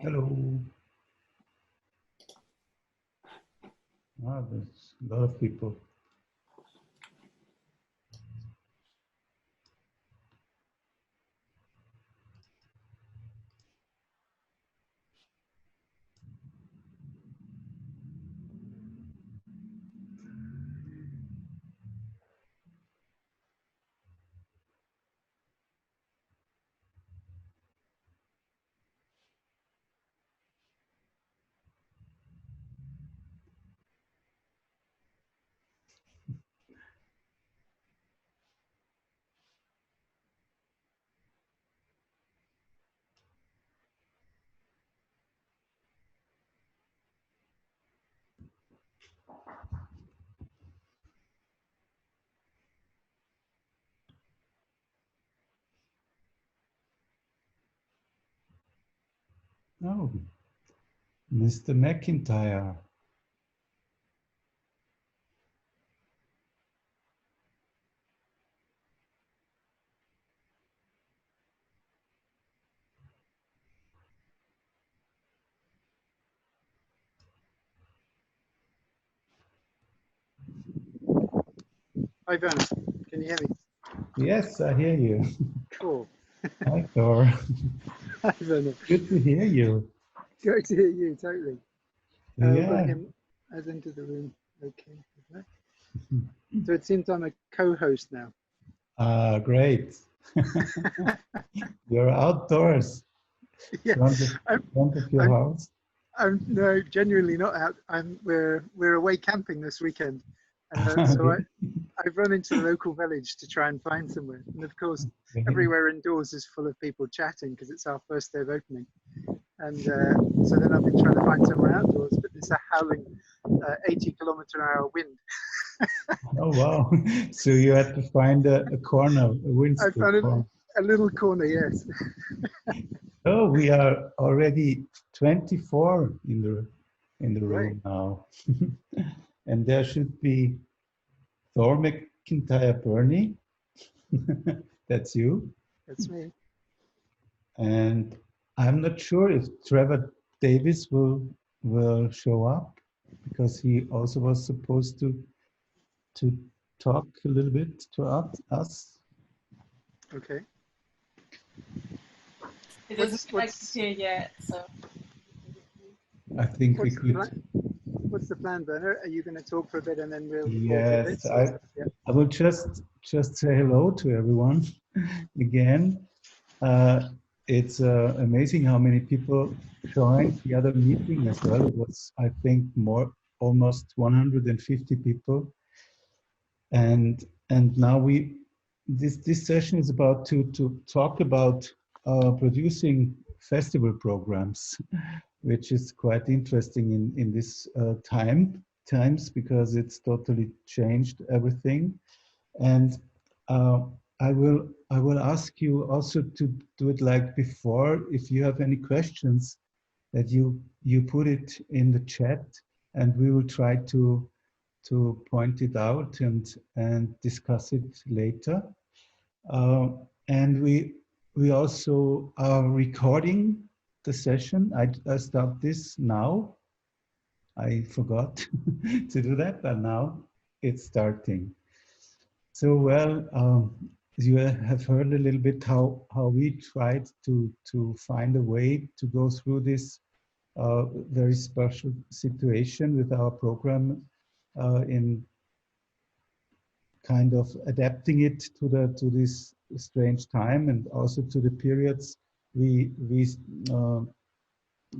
Hello. There's a lot of people. Oh, Mr. McIntyre. Hi, Werner. Can you hear me? Yes, I hear you. Cool. Hi, Thor. Hi, Werner. Good to hear you. Great to hear you, totally. We've got Yeah. him as into the room. Okay. So it seems I'm a co-host now. Great. You're outdoors, Yeah, front of your I'm, house. I'm no, genuinely not out. We're away camping this weekend, so I've run into the local village to try and find somewhere. And of course, everywhere indoors is full of people chatting because it's our first day of opening. And so then I've been trying to find somewhere outdoors, but there's a howling 80-kilometer-an-hour wind. Oh, wow. So you had to find a corner, a I windstick found corner. a little corner, yes. Oh, we are already 24 in the Right. room now. And there should be Thor McIntyre Bernie. That's you. That's me. And I'm not sure if Trevor Davis will show up because he also was supposed to talk a little bit to us. Okay. It doesn't look like it's here yet, so. I think we could. What's the plan, Werner? Are you going to talk for a bit and then we'll Yes, I will just say hello to everyone again. It's amazing how many people joined the other meeting as well. It was, I think, almost 150 people, and now this session is about to talk about producing festival programs, which is quite interesting in this times because it's totally changed everything. And uh, I will ask you also to do it like before. If you have any questions, that you put it in the chat, and we will try to point it out and discuss it later. Uh, and we also are recording the session. I start this now. I forgot to do that, but now it's starting. So, well, you have heard a little bit how we tried to find a way to go through this very special situation with our program in kind of adapting it to this strange time and also to the periods we we uh,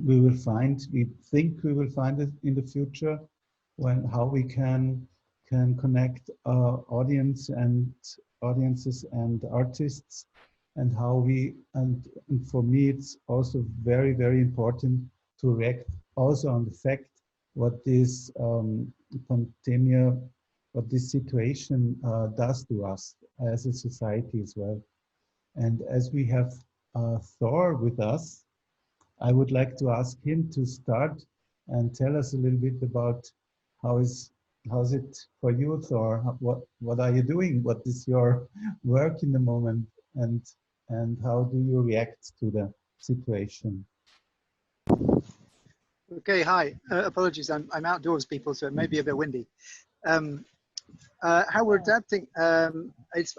we think we will find it in the future, when how we can connect audiences and artists, and how and for me it's also very important to react also on the fact what this pandemic, what this situation does to us as a society as well. And as we have Thor with us, I would like to ask him to start and tell us a little bit about how is how's it for you, Thor? What are you doing? What is your work in the moment, and how do you react to the situation? Okay, hi. Apologies, I'm outdoors, people, so it may be a bit windy. Um, how we're adapting? I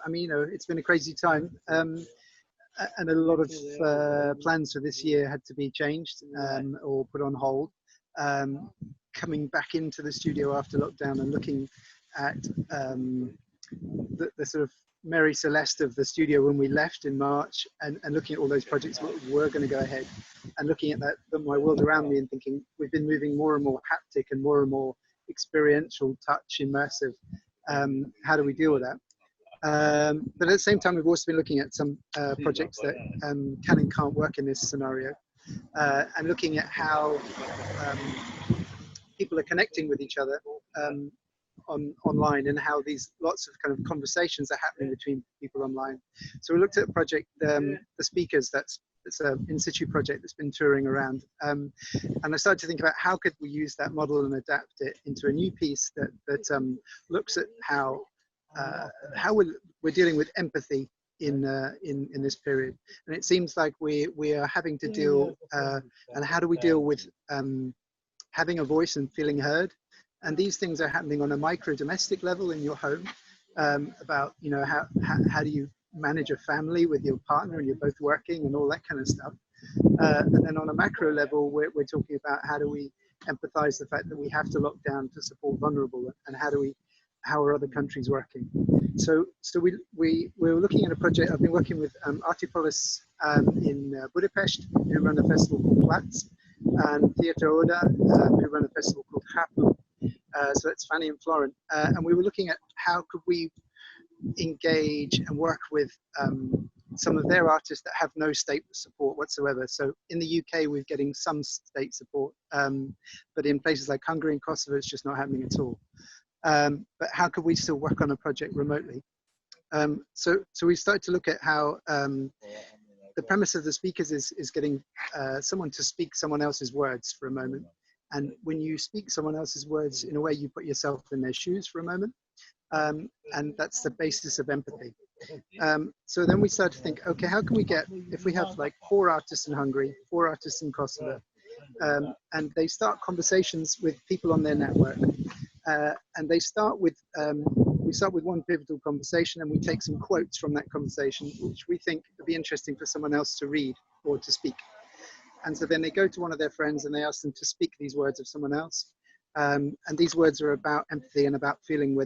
mean, it's been a crazy time, and a lot of plans for this year had to be changed or put on hold. Um, Coming back into the studio after lockdown and looking at the sort of Mary Celeste of the studio when we left in March, and looking at all those projects that were going to go ahead, and looking at my world around me and thinking we've been moving more and more haptic and more experiential, touch, immersive. How do we deal with that? But at the same time, we've also been looking at some projects that can and can't work in this scenario, and looking at how people are connecting with each other online, and how these lots of kind of conversations are happening between people online. So we looked at a project, the Speakers, it's an in situ project that's been touring around, and I started to think about how could we use that model and adapt it into a new piece that looks at how we're dealing with empathy in this period. And it seems like we are having to deal, and how do we deal with having a voice and feeling heard? And these things are happening on a micro domestic level in your home, about, you know, how do you manage a family with your partner and you're both working and all that kind of stuff. And then on a macro level, we're talking about how do we empathize the fact that we have to lock down to support vulnerable, and how are other countries working? So we were looking at a project. I've been working with Artipolis in Budapest, who run a festival called Platz, and Theatre Oda, who run a festival called Hapu. So that's Fanny and Florent. And we were looking at how could we engage and work with some of their artists that have no state support whatsoever. So in the UK, we're getting some state support, but in places like Hungary and Kosovo, it's just not happening at all. But how could we still work on a project remotely? So we started to look at how the premise of the Speakers is getting someone to speak someone else's words for a moment. And when you speak someone else's words, in a way, you put yourself in their shoes for a moment. And that's the basis of empathy. So then we started to think, okay, how can we get, if we have like 4 artists in Hungary, 4 artists in Kosovo, and they start conversations with people on their network, and they start with, we start with one pivotal conversation, and we take some quotes from that conversation, which we think would be interesting for someone else to read or to speak. And so then they go to one of their friends and they ask them to speak these words of someone else. And these words are about empathy and about feeling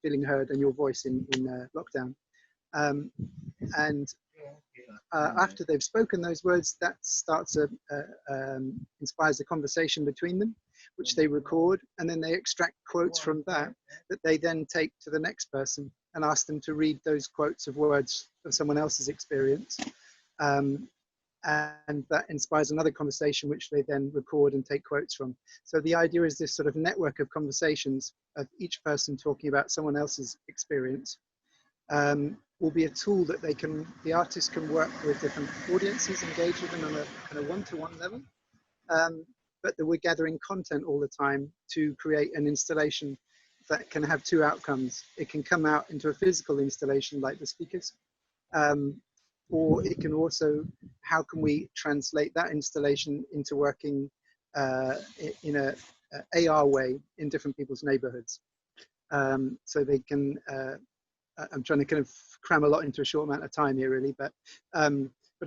feeling heard and your voice in lockdown. And after they've spoken those words, that starts inspires a conversation between them, which they record, and then they extract quotes from that they then take to the next person and ask them to read those quotes of words of someone else's experience. And that inspires another conversation, which they then record and take quotes from. So the idea is this sort of network of conversations of each person talking about someone else's experience, will be a tool that the artists can work with different audiences, engage with them on a kind of one-to-one level, but that we're gathering content all the time to create an installation that can have 2 outcomes. It can come out into a physical installation like the Speakers, or it can also, how can we translate that installation into working in a AR way in different people's neighborhoods. So they can, I'm trying to kind of cram a lot into a short amount of time here really, but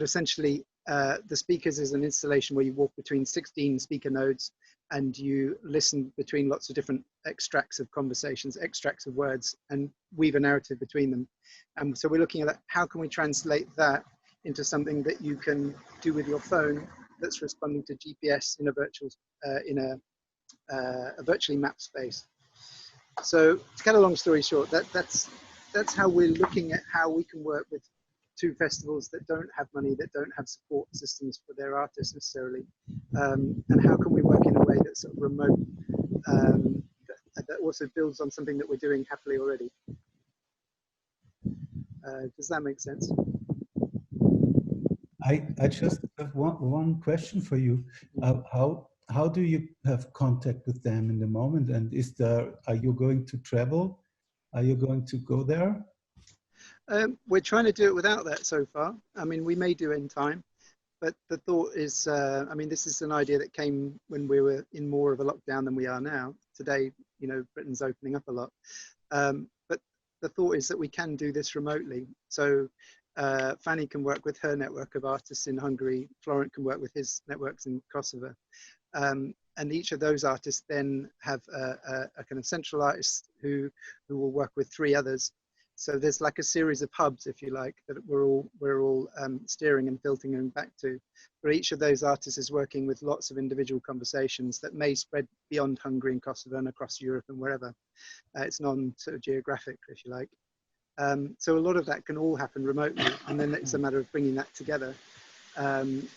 essentially the Speakers is an installation where you walk between 16 speaker nodes and you listen between lots of different extracts of conversations, extracts of words, and weave a narrative between them. And so we're looking at that, how can we translate that into something that you can do with your phone that's responding to GPS in a virtual, a virtually mapped space. So to cut a long story short, that's how we're looking at how we can work with 2 festivals that don't have money, that don't have support systems for their artists necessarily, and how can we work in a way that's sort of remote, that also builds on something that we're doing happily already. Does that make sense? I just have one question for you. How do you have contact with them in the moment? And are you going to travel? Are you going to go there? We're trying to do it without that so far. I mean, we may do in time. but the thought is, I mean, this is an idea that came when we were in more of a lockdown than we are now. Today, you know, Britain's opening up a lot. But the thought is that we can do this remotely. So Fanny can work with her network of artists in Hungary. Florent can work with his networks in Kosovo. And each of those artists then have a kind of central artist who will work with 3 others. So there's like a series of hubs, if you like, that we're all steering and filtering back to. But each of those artists is working with lots of individual conversations that may spread beyond Hungary and Kosovo and across Europe and wherever. It's non-sort of geographic, if you like. So a lot of that can all happen remotely, and then it's a matter of bringing that together and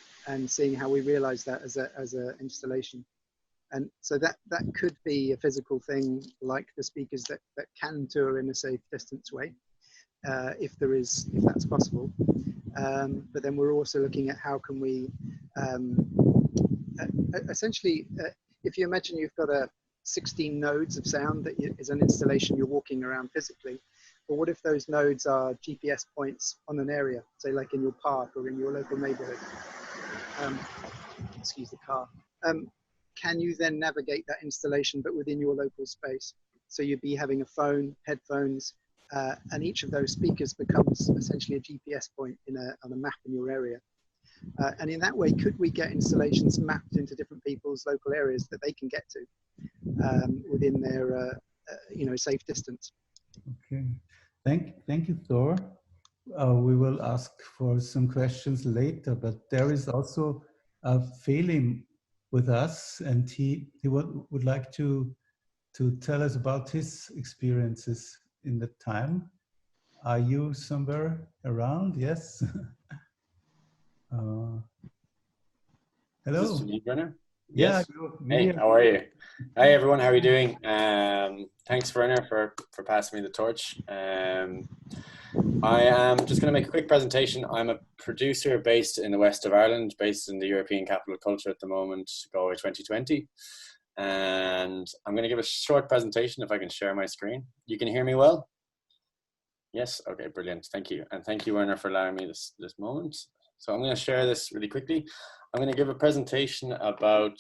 seeing how we realize that as a installation. And so that could be a physical thing, like the speakers that can tour in a safe distance way, if that's possible. But then we're also looking at how can we essentially, if you imagine you've got 16 nodes of sound that is an installation you're walking around physically. But what if those nodes are GPS points on an area, say like in your park or in your local neighborhood? Excuse the car. Can you then navigate that installation but within your local space? So you'd be having a phone, headphones, and each of those speakers becomes essentially a GPS point on a map in your area. And in that way, could we get installations mapped into different people's local areas that they can get to within their safe distance? Okay, thank you, Thor. We will ask for some questions later, but there is also Felim with us, and he would like to tell us about his experiences in the time. Are you somewhere around? Yes. Hello. Is this me, Werner? Yeah. Yes. Hey, how are you? Hi, everyone. How are you doing? Thanks, Werner, for passing me the torch. I am just going to make a quick presentation. I'm a producer based in the west of Ireland, based in the European Capital of Culture at the moment, Galway 2020. And I'm going to give a short presentation if I can share my screen. You can hear me well? Yes? Okay, brilliant. Thank you. And thank you, Werner, for allowing me this moment. So I'm going to share this really quickly. I'm going to give a presentation about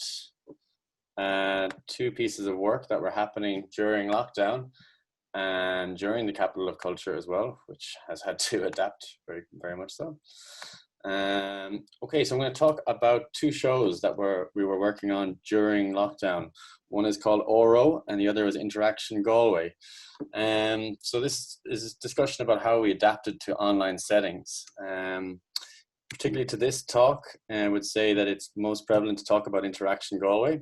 2 pieces of work that were happening during lockdown and during the Capital of Culture as well, which has had to adapt very, very much so. Okay, so I'm going to talk about 2 shows that we were working on during lockdown. One is called Oro and the other is Interaction Galway. So this is a discussion about how we adapted to online settings. Particularly to this talk, I would say that it's most prevalent to talk about Interaction Galway.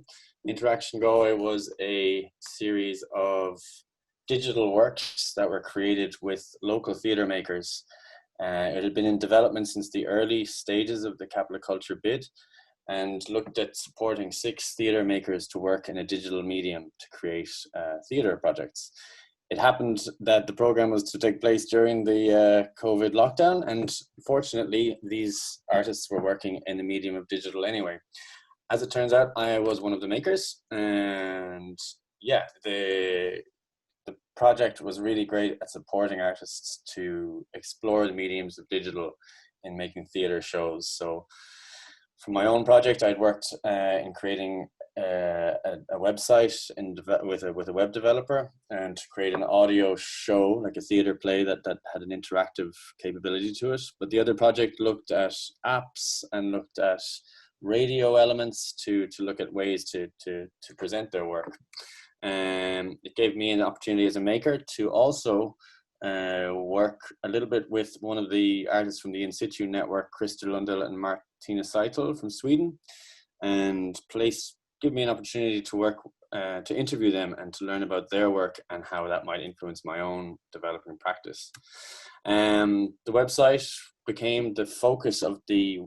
Interaction Galway was a series of digital works that were created with local theatre makers. It had been in development since the early stages of the Capital of Culture bid and looked at supporting 6 theatre makers to work in a digital medium to create theatre projects. It happened that the program was to take place during the COVID lockdown, and fortunately, these artists were working in the medium of digital anyway. As it turns out, I was one of the makers, and yeah, the project was really great at supporting artists to explore the mediums of digital in making theatre shows. So for my own project, I'd worked in creating a website with a web developer and to create an audio show, like a theatre play that had an interactive capability to it. But the other project looked at apps and looked at radio elements to look at ways to present their work. It gave me an opportunity as a maker to also work a little bit with one of the artists from the In Situ network, Christer Lundell and Martina Seitel from Sweden, and give me an opportunity to work, to interview them and to learn about their work and how that might influence my own developing practice. The website became the focus of the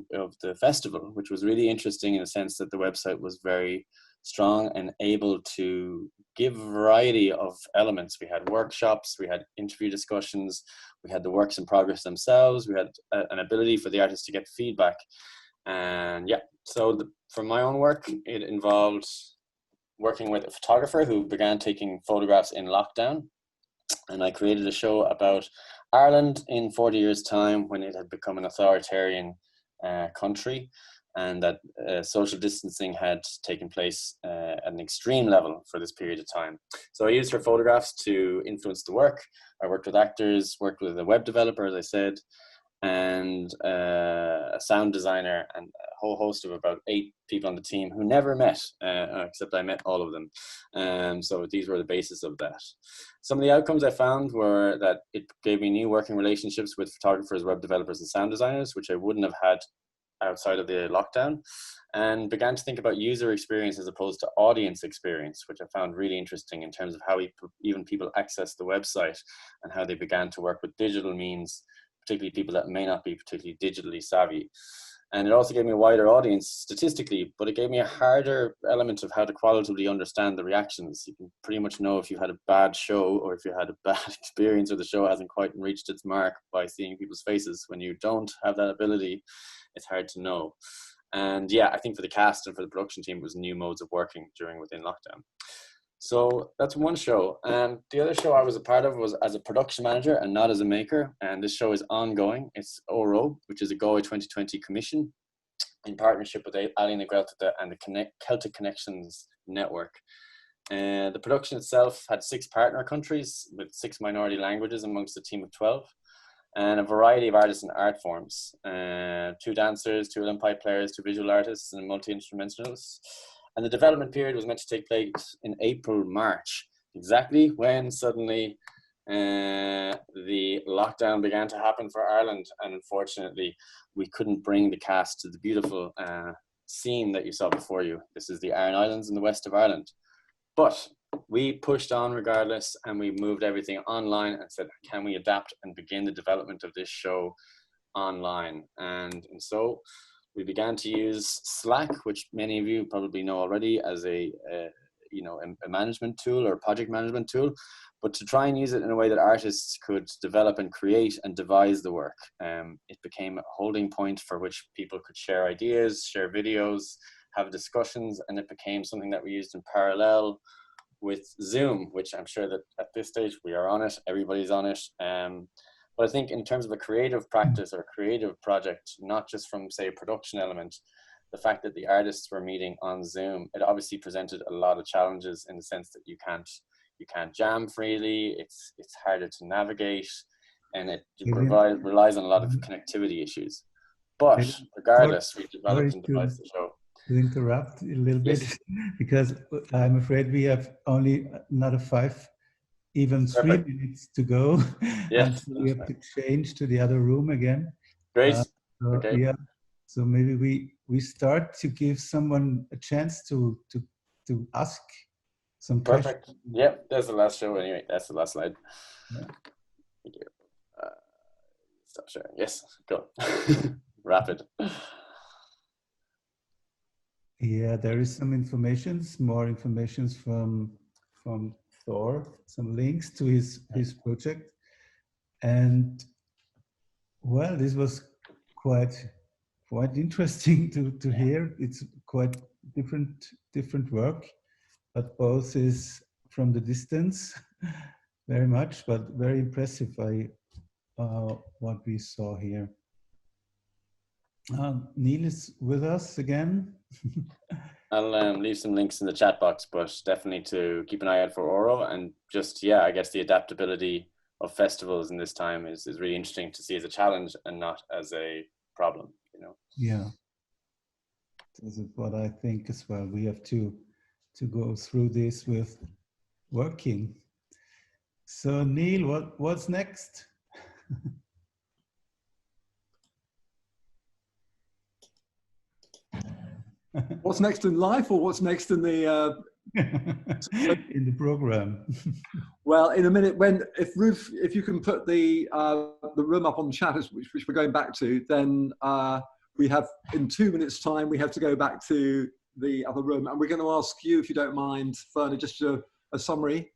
festival, which was really interesting in the sense that the website was very strong and able to give a variety of elements. We had workshops, we had interview discussions, we had the works in progress themselves, we had an ability for the artists to get feedback. And yeah, so for my own work, it involved working with a photographer who began taking photographs in lockdown. And I created a show about Ireland in 40 years' time when it had become an authoritarian country, and that social distancing had taken place at an extreme level for this period of time. So I used her photographs to influence the work. I worked with actors, worked with a web developer, as I said, and a sound designer, and a whole host of about 8 people on the team who never met, except I met all of them. So these were the basis of that. Some of the outcomes I found were that it gave me new working relationships with photographers, web developers, and sound designers, which I wouldn't have had outside of the lockdown, and began to think about user experience as opposed to audience experience, which I found really interesting in terms of how even people access the website and how they began to work with digital means, particularly people that may not be particularly digitally savvy. And it also gave me a wider audience statistically, but it gave me a harder element of how to qualitatively understand the reactions. You can pretty much know if you had a bad show or if you had a bad experience or the show hasn't quite reached its mark by seeing people's faces. When you don't have that ability, it's hard to know. And yeah, I think for the cast and for the production team, it was new modes of working within lockdown. So that's one show. And the other show I was a part of was as a production manager and not as a maker. And this show is ongoing. It's ORO, which is a Galway 2020 commission in partnership with Ali na Gaeltachta and the Celtic Connections Network. The production itself had 6 partner countries with 6 minority languages amongst a team of 12. And a variety of artists and art forms. 2 dancers, 2 Olympic players, 2 visual artists, and a multi-instrumentalist. And the development period was meant to take place in April, March, exactly when suddenly the lockdown began to happen for Ireland. And unfortunately, we couldn't bring the cast to the beautiful scene that you saw before you. This is the Aran Islands in the west of Ireland. But we pushed on regardless, and we moved everything online and said, can we adapt and begin the development of this show online? And so we began to use Slack, which many of you probably know already as a management tool or project management tool, but to try and use it in a way that artists could develop and create and devise the work. It became a holding point for which people could share ideas, share videos, have discussions, and it became something that we used in parallel with Zoom, which I'm sure that at this stage we are on it, everybody's on it. But I think in terms of a creative practice or a creative project, not just from, say, a production element, the fact that the artists were meeting on Zoom, it obviously presented a lot of challenges in the sense that you can't jam freely, it's harder to navigate, and it relies on a lot of connectivity issues. But regardless, we developed and devised the show. To interrupt a little bit, yes. Because I'm afraid we have only another 5, even 3 minutes to go. Yes, and so we have to change to the other room again. Great. Okay. Yeah. So maybe we start to give someone a chance to ask some Perfect. questions. Yep, there's the last show anyway. That's the last slide. Yeah. Thank you. Stop sharing. Yes, go. Rapid. Yeah, there is some more information from Thor, some links to his project. And well, this was quite interesting to hear. It's quite different work, but both is from the distance very much, but very impressive what we saw here. Neil is with us again. I'll leave some links in the chat box, but definitely to keep an eye out for Oro, and just, yeah, I guess the adaptability of festivals in this time is really interesting to see as a challenge and not as a problem, you know. Yeah, this is what I think as well. We have to go through this with working. So Neil, what's next? What's next in life, or what's next in the in the program? Well, in a minute, if Ruth, if you can put the room up on the chat, which we're going back to, then we have, in 2 minutes' time, we have to go back to the other room, and we're going to ask you, if you don't mind, Fernie, just a summary,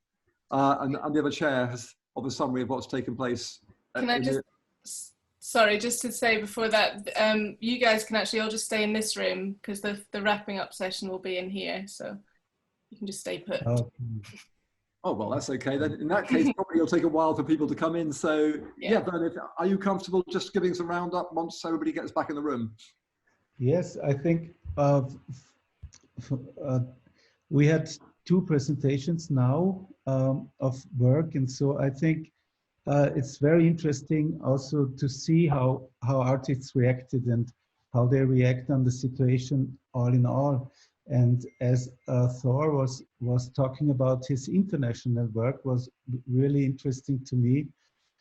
and the other chair of a summary of what's taken place. Can I just? Sorry, just to say before that, you guys can actually all just stay in this room because the wrapping up session will be in here, so you can just stay put. Okay. Oh, well, that's okay then. In that case, probably it'll take a while for people to come in. So yeah, Bernard, are you comfortable just giving some roundup once everybody gets back in the room? Yes, I think we had two presentations now of work, and so I think it's very interesting also to see how artists reacted and how they react on the situation all in all. And as Thor was talking about his international work, was really interesting to me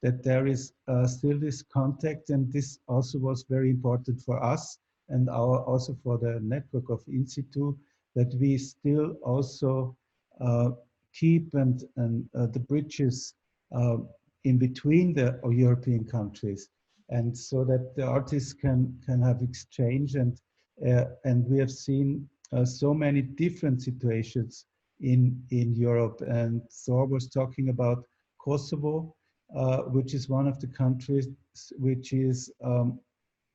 that there is still this contact, and this also was very important for us and also for the network of Institute, that we still also keep and the bridges in between the European countries, and so that the artists can have exchange, and we have seen so many different situations in Europe. And Thor was talking about Kosovo, which is one of the countries which is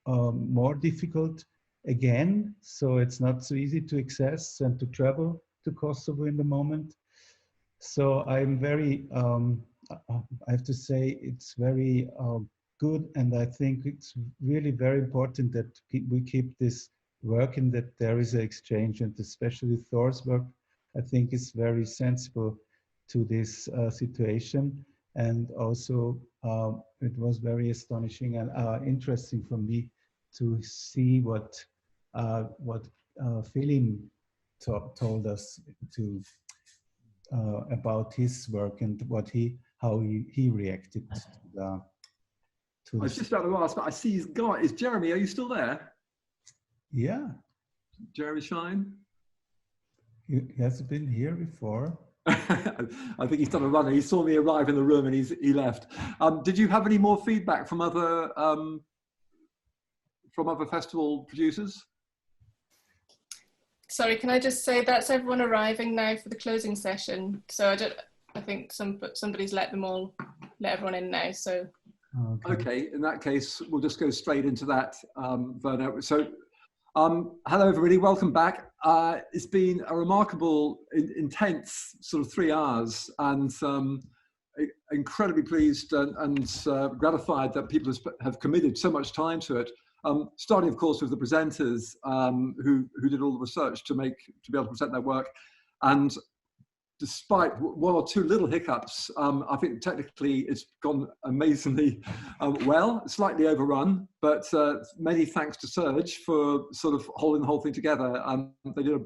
more difficult again. So it's not so easy to access and to travel to Kosovo in the moment. So I'm very, I have to say, it's very good. And I think it's really very important that we keep this work and that there is an exchange, and especially Thor's work, I think is very sensible to this situation. And also it was very astonishing and interesting for me to see what Philip told us to about his work and how he reacted to I was just about to ask, but I see he's gone. Is Jeremy? Are you still there? Yeah, Jeremy Shine. he has been here before. I think he's done a runner. He saw me arrive in the room and he left. Did you have any more feedback from other festival producers? Sorry, can I just say that's everyone arriving now for the closing session. So I think somebody's let everyone in now. So. Okay, in that case, we'll just go straight into that, Werner. So, hello everybody, welcome back. It's been a remarkable, intense sort of 3 hours, and incredibly pleased and gratified that people have committed so much time to it. Starting, of course, with the presenters who did all the research to be able to present their work, and despite one or two little hiccups, I think technically it's gone amazingly well, slightly overrun, but many thanks to Serge for sort of holding the whole thing together. They did a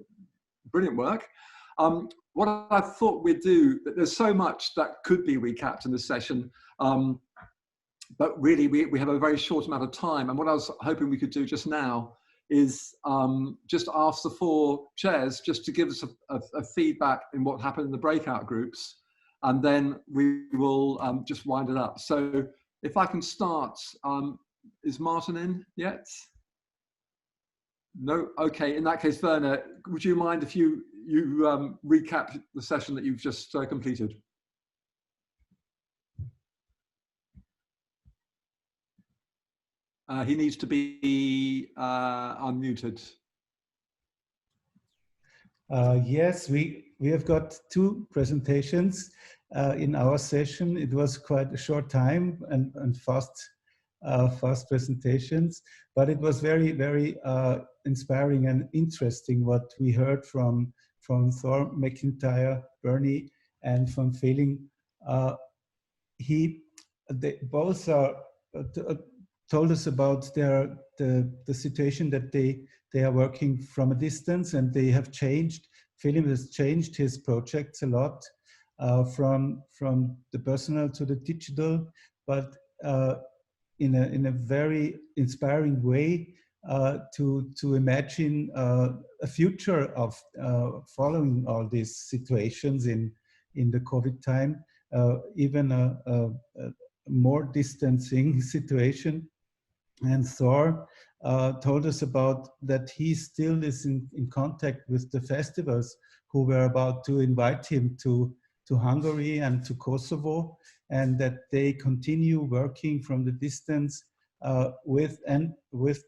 brilliant work. What I thought we'd do, there's so much that could be recapped in this session, but really we have a very short amount of time. And what I was hoping we could do just now is just ask the 4 chairs just to give us a feedback in what happened in the breakout groups, and then we will just wind it up. So if I can start, is Martin in yet? No? Okay, in that case, Werner, would you mind if you recap the session that you've just completed? He needs to be unmuted. Yes, we have got 2 presentations in our session. It was quite a short time and fast presentations, but it was very, very inspiring and interesting what we heard from Thor McIntyre, Bernie, and from Feeling. They both are told us about the situation that they are working from a distance, and they have changed. Philip has changed his projects a lot from the personal to the digital, but in a very inspiring way to imagine a future of following all these situations in the COVID time, even a more distancing situation. And Thor told us about that he still is in contact with the festivals who were about to invite him to Hungary and to Kosovo, and that they continue working from the distance with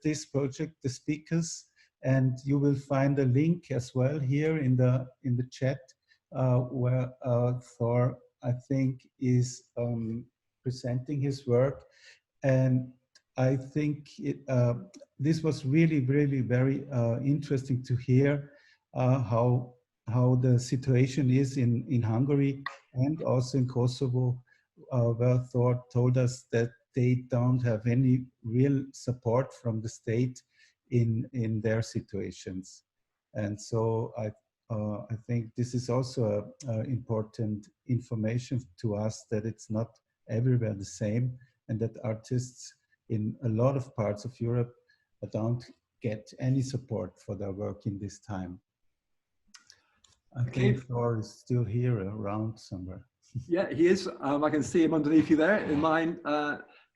this project, the speakers. And you will find a link as well here in the chat where Thor, I think, is presenting his work. And I think this was really, really very interesting to hear how the situation is in Hungary and also in Kosovo, where Thor told us that they don't have any real support from the state in their situations. And so I think this is also important information to us, that it's not everywhere the same, and that artists in a lot of parts of Europe don't get any support for their work in this time. I think Thor is still here around somewhere. Yeah, he is. I can see him underneath you there in mine.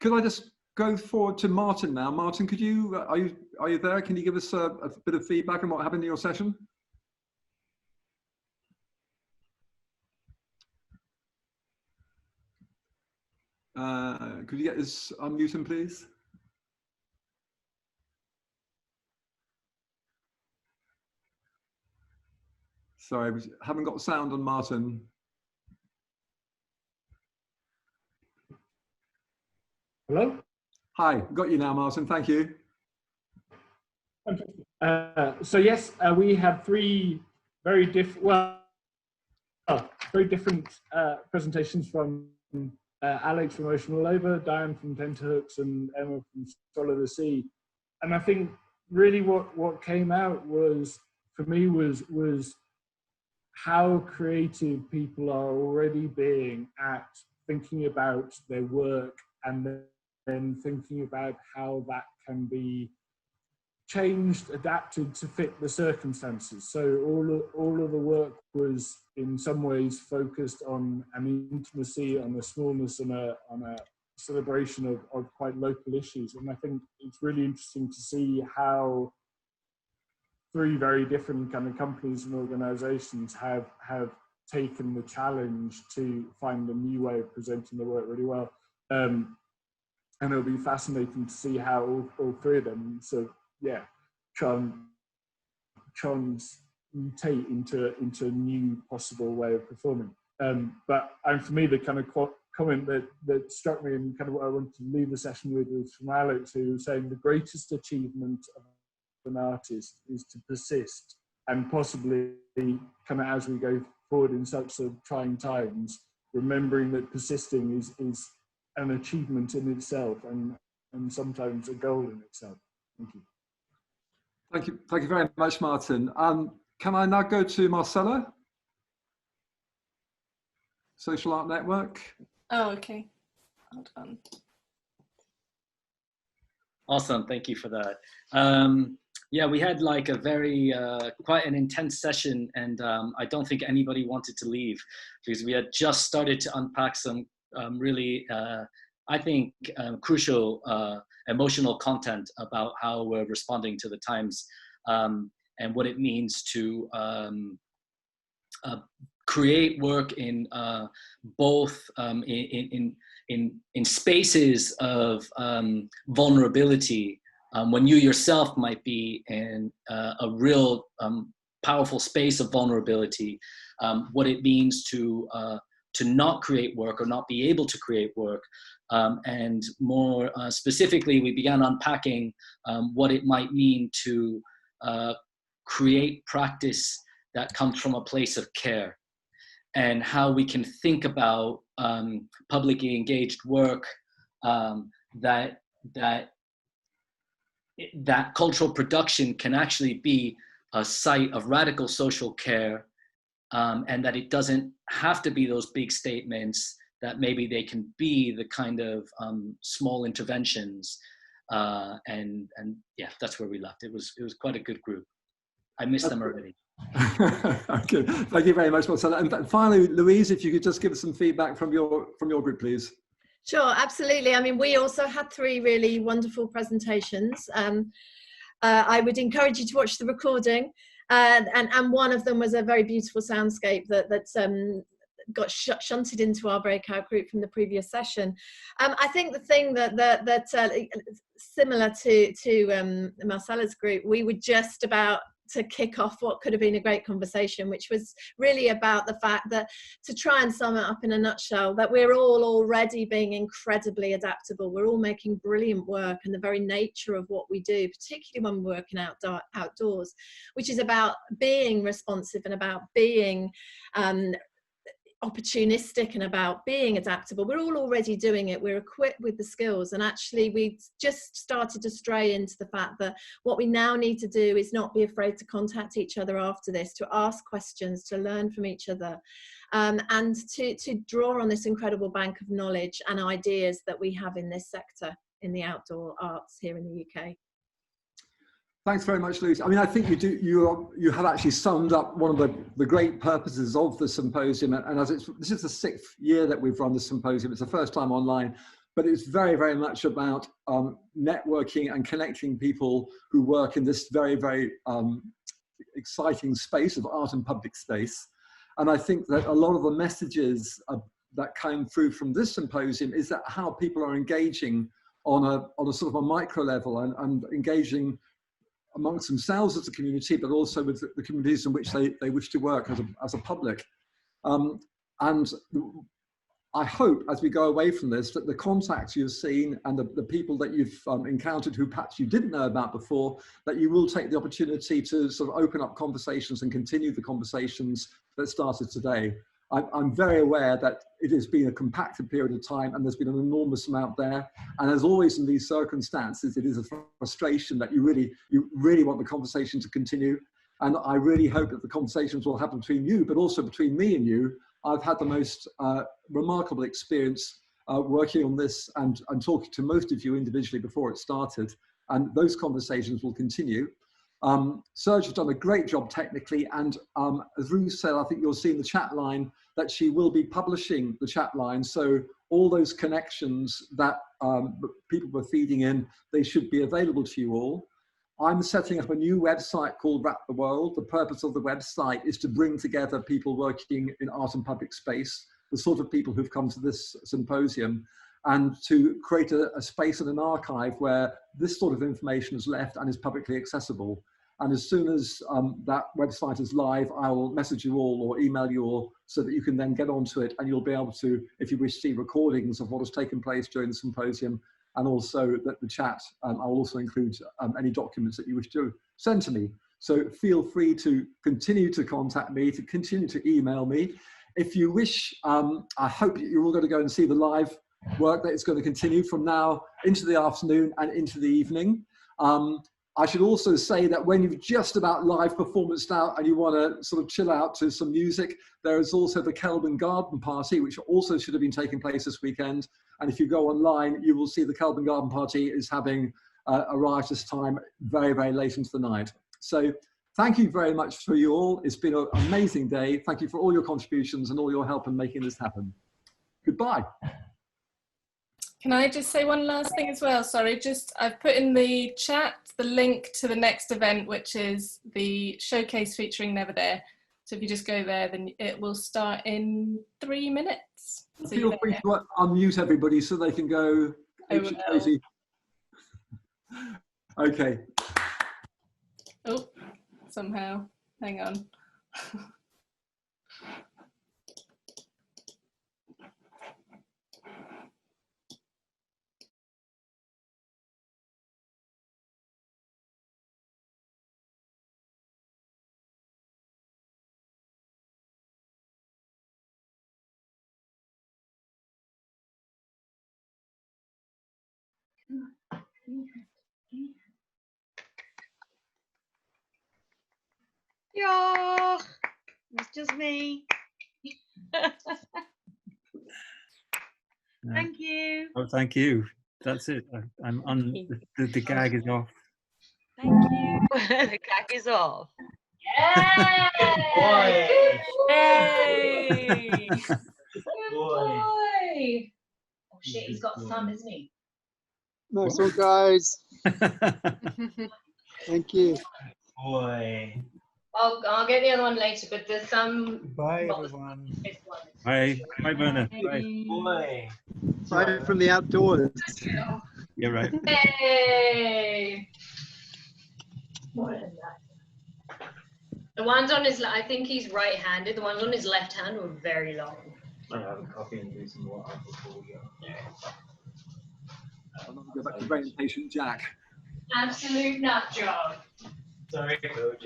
Could I just go forward to Martin now? Martin, could you, are you there? Can you give us a bit of feedback on what happened in your session? Could you get this unmuted, please? Sorry, we haven't got sound on Martin. Hello? Hi, got you now, Martin. Thank you. So yes, we had three very different, presentations from Alex from Ocean All Over, Diane from Tenterhooks, and Emma from Swallow the Sea. And I think really what came out was, for me, was how creative people are already being at thinking about their work, and then thinking about how that can be changed, adapted to fit the circumstances. So all of the work was in some ways focused on an intimacy, on a smallness, and on a celebration of quite local issues. And I think it's really interesting to see how three very different kind of companies and organizations have taken the challenge to find a new way of presenting the work really well. And it'll be fascinating to see how all three of them sort of, yeah, transmutate into a new possible way of performing. But for me, the kind of comment that struck me, and kind of what I wanted to leave the session with, was from Alex, who was saying the greatest achievement of an artist is to persist, and possibly kind of as we go forward in such sort of trying times, remembering that persisting is an achievement in itself, and sometimes a goal in itself. Thank you. Thank you very much, Martin. Can I now go to Marcella? Social Art Network. Oh, okay. Hold on. Awesome, thank you for that. Yeah, we had like a very, quite an intense session, and I don't think anybody wanted to leave, because we had just started to unpack some really, I think, crucial emotional content about how we're responding to the times, and what it means to create work in both in spaces of vulnerability, when you yourself might be in a real powerful space of vulnerability, what it means to not create work or not be able to create work. And more specifically, we began unpacking what it might mean to create practice that comes from a place of care, and how we can think about publicly engaged work that cultural production can actually be a site of radical social care, and that it doesn't have to be those big statements, that maybe they can be the kind of small interventions, and yeah, that's where we left. It was quite a good group. I missed them already. Okay, thank you very much, Marcella. And finally, Louise, if you could just give us some feedback from your group, please. Sure, absolutely. I mean, we also had three really wonderful presentations. I would encourage you to watch the recording, and one of them was a very beautiful soundscape that got shunted into our breakout group from the previous session. I think the thing that similar to Marcella's group, we were just about to kick off what could have been a great conversation, which was really about the fact that, to try and sum it up in a nutshell, that we're all already being incredibly adaptable. We're all making brilliant work, and the very nature of what we do, particularly when we're working outdoors, which is about being responsive and about being opportunistic and about being adaptable. We're all already doing it. We're equipped with the skills, and actually we just started to stray into the fact that what we now need to do is not be afraid to contact each other after this, to ask questions, to learn from each other, and to draw on this incredible bank of knowledge and ideas that we have in this sector, in the outdoor arts here in the UK. Thanks very much, Lucy. I mean, I think you have actually summed up one of the great purposes of the symposium. And as this is the 6th year that we've run the symposium. It's the first time online, but it's very, very much about networking and connecting people who work in this very, very exciting space of art and public space. And I think that a lot of the messages that came through from this symposium is that how people are engaging on a sort of a micro level and engaging amongst themselves as a community, but also with the communities in which they wish to work as a public. And I hope, as we go away from this, that the contacts you've seen and the people that you've encountered who perhaps you didn't know about before, that you will take the opportunity to sort of open up conversations and continue the conversations that started today. I'm very aware that it has been a compacted period of time, and there's been an enormous amount there. And as always in these circumstances, it is a frustration that you really want the conversation to continue. And I really hope that the conversations will happen between you, but also between me and you. I've had the most remarkable experience working on this and talking to most of you individually before it started. And those conversations will continue. Serge has done a great job technically, and as Ruth said, I think you'll see in the chat line that she will be publishing the chat line. So all those connections that people were feeding in, they should be available to you all. I'm setting up a new website called Wrap the World. The purpose of the website is to bring together people working in art and public space, the sort of people who've come to this symposium, and to create a space and an archive where this sort of information is left and is publicly accessible. And as soon as that website is live, I will message you all or email you all so that you can then get onto it, and you'll be able to, if you wish to see recordings of what has taken place during the symposium, and also the chat. I'll also include any documents that you wish to send to me. So feel free to continue to contact me, to continue to email me. If you wish, I hope you're all going to go and see the live work that is going to continue from now into the afternoon and into the evening. I should also say that when you've just about live performance now and you want to sort of chill out to some music, there is also the Kelburn Garden Party, which also should have been taking place this weekend. And if you go online, you will see the Kelburn Garden Party is having a riotous time very, very late into the night. So thank you very much for you all. It's been an amazing day. Thank you for all your contributions and all your help in making this happen. Goodbye. Can I just say one last thing as well? Sorry, I've put in the chat the link to the next event, which is the showcase featuring Never There. So if you just go there, then it will start in 3 minutes. So feel free to unmute everybody so they can go. Okay. Oh, somehow. Hang on. Yeah, it's just me. Thank you. Oh, thank you. That's it. I'm on. The gag is off. Thank you. The gag is off. Boy. Hey. Boy. Oh shit, he's got some, isn't he? Nice one, guys. Thank you. Boy. I'll get the other one later, but there's some. Bye, everyone. Bye. Bye, Werner. Bye. Boy. Bye from the outdoors. You're right. Hey. More than that. The ones on his, I think he's right-handed. The ones on his left hand were very long. I have a coffee and do some water before we go. I'll not go back to very impatient Jack. Absolute nut job. Sorry, coach.